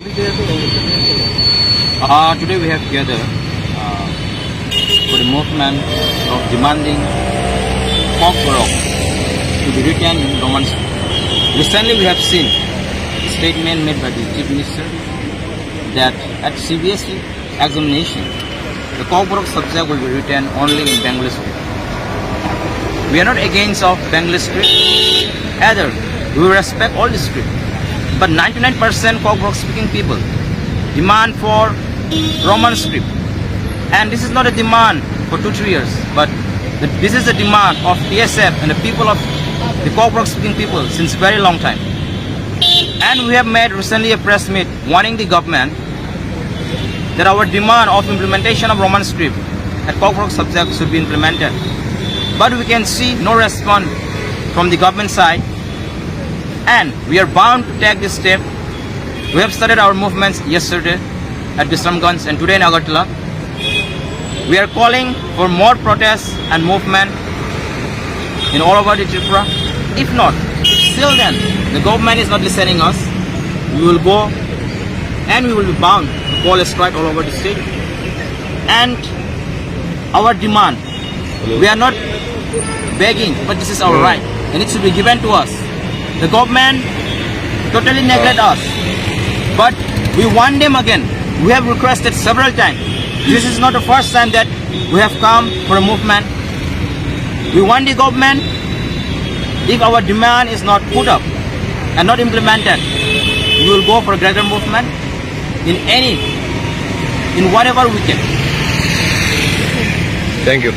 Today we have gathered for the movement of demanding Kokborok to be written in Roman script. Recently we have seen a statement made by the Chief Minister that at CBSE examination the Kokborok subject will be written only in Bengali script. We are not against of Bengali script, either we respect all the script, but 99% Kokborok speaking people demand for Roman script, and this is not a demand for 2-3 years, but this is a demand of TSF and the people of the Kokborok speaking people since very long time. And we have made recently a press meet warning the government that our demand of implementation of Roman script at Kokborok subject should be implemented, but we can see no response from the government side, and we are bound to take this step. We have started our movements yesterday at Bisramganj and today in Agartala. We are calling for more protests and movement in all over the Tripura. If not, still then the government is not listening us, we will go and we will be bound to call a strike all over the state. And our demand, we are not begging, but this is our right and it should be given to us. The government totally neglect us, but we want them again. We have requested several times. This is not the first time that we have come for a movement. We want the government, if our demand is not put up and not implemented, we will go for a greater movement in whatever we can. Thank you.